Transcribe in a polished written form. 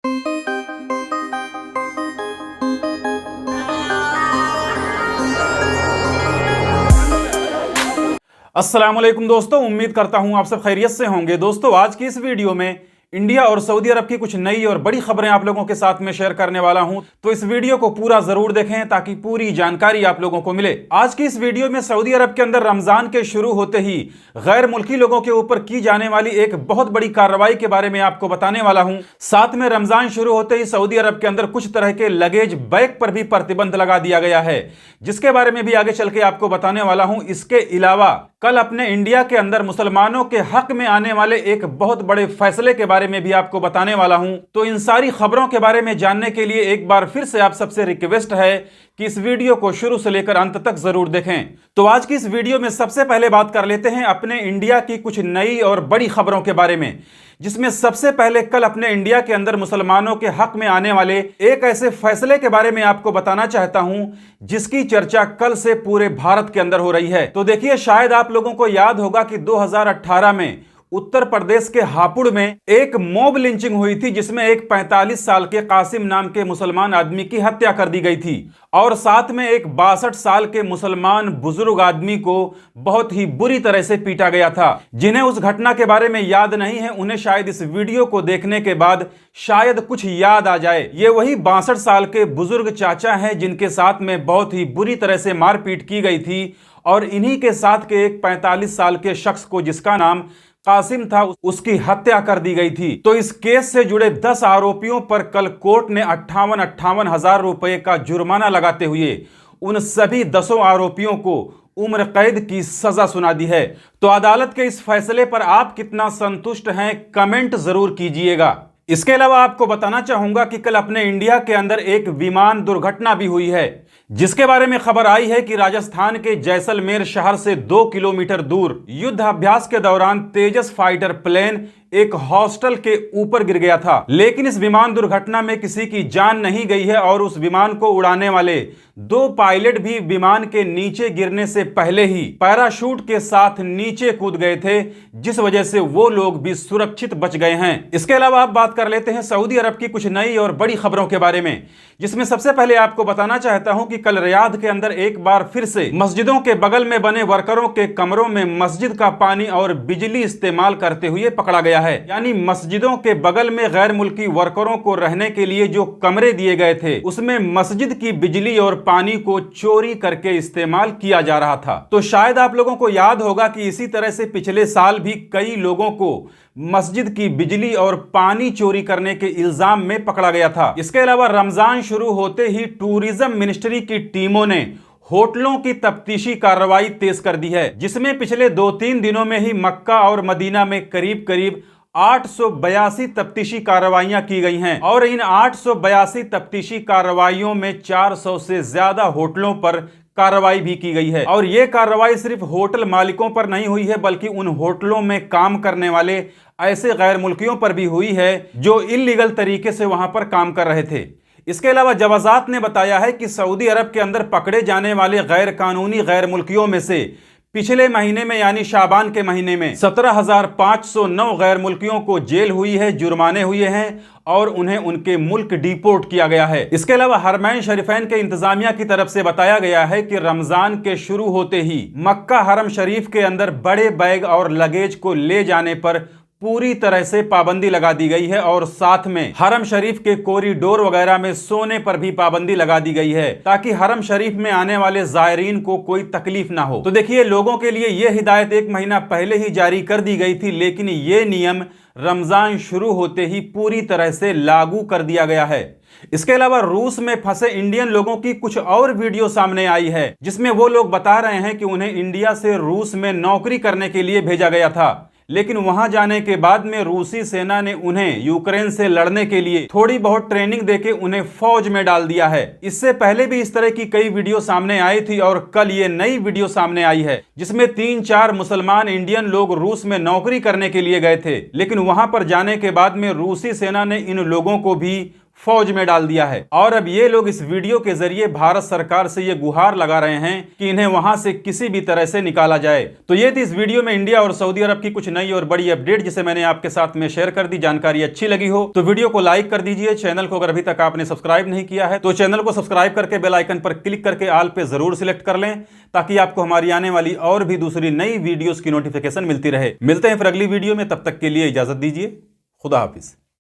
अस्सलाम वालेकुम दोस्तों, उम्मीद करता हूं आप सब खैरियत से होंगे। दोस्तों, आज की इस वीडियो में इंडिया और सऊदी अरब की कुछ नई और बड़ी खबरें आप लोगों के साथ में शेयर करने वाला हूं, तो इस वीडियो को पूरा जरूर देखें ताकि पूरी जानकारी आप लोगों को मिले। आज की इस वीडियो में सऊदी अरब के अंदर रमजान के शुरू होते ही गैर मुल्की लोगों के ऊपर की जाने वाली एक बहुत बड़ी कार्रवाई के बारे में आपको बताने वाला हूं। साथ में रमजान शुरू होते ही सऊदी अरब के अंदर कुछ तरह के लगेज बैग पर भी प्रतिबंध लगा दिया गया है, जिसके बारे में भी आगे चल के आपको बताने वाला हूं। इसके अलावा कल अपने इंडिया के अंदर मुसलमानों के हक में आने वाले एक बहुत बड़े फैसले के बारे में भी आपको बताने वाला हूं। तो इन सारी खबरों के बारे में जानने के लिए एक बार फिर से आप सबसे रिक्वेस्ट है कि इस वीडियो को शुरू से लेकर अंत तक जरूर देखें। तो आज की इस वीडियो में सबसे पहले बात कर लेते हैं अपने इंडिया की कुछ नई और बड़ी खबरों के बारे में, जिसमें सबसे पहले कल अपने इंडिया के अंदर मुसलमानों के हक में आने वाले एक ऐसे फैसले के बारे में आपको बताना चाहता हूं, जिसकी चर्चा कल से पूरे भारत के अंदर हो रही है। तो देखिए, शायद आप लोगों को याद होगा कि 2018 में उत्तर प्रदेश के हापुड़ में एक मॉब लिंचिंग हुई थी, जिसमें एक 45 साल के कासिम नाम के मुसलमान आदमी की हत्या कर दी गई थी और साथ में एक 62 साल के मुसलमान बुजुर्ग आदमी को बहुत ही बुरी तरह से पीटा गया था। जिन्हें उस घटना के बारे में याद नहीं है, उन्हें शायद इस वीडियो को देखने के बाद शायद कुछ याद आ जाए। ये वही 62 साल के बुजुर्ग चाचा हैं जिनके साथ में बहुत ही बुरी तरह से मारपीट की गई थी और इन्हीं के साथ के एक 45 साल के शख्स को, जिसका नाम कासिम था, उसकी हत्या कर दी गई थी। तो इस केस से जुड़े 10 आरोपियों पर कल कोर्ट ने 58 हजार रुपए का जुर्माना लगाते हुए उन सभी 10 आरोपियों को उम्र कैद की सजा सुना दी है। तो अदालत के इस फैसले पर आप कितना संतुष्ट हैं, कमेंट जरूर कीजिएगा। इसके अलावा आपको बताना चाहूंगा कि कल अपने इंडिया के अंदर एक विमान दुर्घटना भी हुई है, जिसके बारे में खबर आई है कि राजस्थान के जैसलमेर शहर से 2 किलोमीटर दूर युद्ध अभ्यास के दौरान तेजस फाइटर प्लेन एक हॉस्टल के ऊपर गिर गया था। लेकिन इस विमान दुर्घटना में किसी की जान नहीं गई है और उस विमान को उड़ाने वाले 2 पायलट भी विमान के नीचे गिरने से पहले ही पैराशूट के साथ नीचे कूद गए थे, जिस वजह से वो लोग भी सुरक्षित बच गए हैं। इसके अलावा आप बात कर लेते हैं सऊदी अरब की कुछ नई और बड़ी खबरों के बारे में, जिसमें सबसे पहले आपको बताना चाहता हूं कि कल रियाद के अंदर एक बार फिर से मस्जिदों के बगल में बने वर्करों के कमरों में मस्जिद का पानी और बिजली इस्तेमाल करते हुए पकड़ा गया है। यानी मस्जिदों के बगल में गैर मुल्की वर्करों को रहने के लिए जो कमरे दिए गए थे, उसमें मस्जिद की बिजली और पानी को चोरी करके इस्तेमाल किया जा रहा था। तो शायद आप लोगों को याद होगा कि इसी तरह से पिछले साल भी कई लोगों को मस्जिद की बिजली और पानी चोरी करने के इल्जाम में पकड़ा गया था। इसके अलावा रमजान शुरू होते ही टूरिज्म मिनिस्ट्री की टीमों ने होटलों की तफ्तीशी कार्रवाई तेज कर दी है, जिसमें पिछले 2-3 दिनों में ही मक्का और मदीना में करीब करीब 882 तफ्तीशी कार्रवाइयां की गई हैं और इन 882 तफ्तीशी कार्रवाइयों में 400 से ज्यादा होटलों पर कार्रवाई भी की गई है। और यह कार्रवाई सिर्फ होटल मालिकों पर नहीं हुई है, बल्कि उन होटलों में काम करने वाले ऐसे गैर मुल्कियों पर भी हुई है जो इल्लीगल तरीके से वहां पर काम कर रहे थे। इसके अलावा जवाजात ने बताया है कि सऊदी अरब के अंदर पकड़े जाने वाले गैर कानूनी गैर मुल्कियों में से पिछले महीने में यानी शाबान के महीने में 17,509 गैर मुल्कियों को जेल हुई है, जुर्माने हुए हैं और उन्हें उनके मुल्क डिपोर्ट किया गया है। इसके अलावा हरमैन शरीफैन के इंतजामिया की तरफ से बताया गया है कि रमजान के शुरू होते ही मक्का हरम शरीफ के अंदर बड़े बैग और लगेज को ले जाने पर पूरी तरह से पाबंदी लगा दी गई है और साथ में हरम शरीफ के कॉरिडोर वगैरह में सोने पर भी पाबंदी लगा दी गई है, ताकि हरम शरीफ में आने वाले जायरीन को कोई तकलीफ ना हो। तो देखिए, लोगों के लिए यह हिदायत 1 महीना पहले ही जारी कर दी गई थी, लेकिन ये नियम रमजान शुरू होते ही पूरी तरह से लागू कर दिया गया है। इसके अलावा रूस में फंसे इंडियन लोगों की कुछ और वीडियो सामने आई है, जिसमें वो लोग बता रहे हैं कि उन्हें इंडिया से रूस में नौकरी करने के लिए भेजा गया था, लेकिन वहां जाने के बाद में रूसी सेना ने उन्हें यूक्रेन से लड़ने के लिए थोड़ी बहुत ट्रेनिंग देके उन्हें फौज में डाल दिया है। इससे पहले भी इस तरह की कई वीडियो सामने आई थी और कल ये नई वीडियो सामने आई है, जिसमें 3-4 मुसलमान इंडियन लोग रूस में नौकरी करने के लिए गए थे, लेकिन वहां पर जाने के बाद में रूसी सेना ने इन लोगों को भी फौज में डाल दिया है। और अब ये लोग इस वीडियो के जरिए भारत सरकार से ये गुहार लगा रहे हैं कि इन्हें वहां से किसी भी तरह से निकाला जाए। तो ये थी इस वीडियो में इंडिया और सऊदी अरब की कुछ नई और बड़ी अपडेट, जिसे मैंने आपके साथ में शेयर कर दी। जानकारी अच्छी लगी हो तो वीडियो को लाइक कर दीजिए। चैनल को अगर अभी तक आपने सब्सक्राइब नहीं किया है तो चैनल को सब्सक्राइब करके बेल आइकन पर क्लिक करके ऑल पे जरूर सिलेक्ट कर लें, ताकि आपको हमारी आने वाली और भी दूसरी नई वीडियोस की नोटिफिकेशन मिलती रहे। मिलते हैं फिर अगली वीडियो में, तब तक के लिए इजाजत दीजिए। खुदा हाफिज।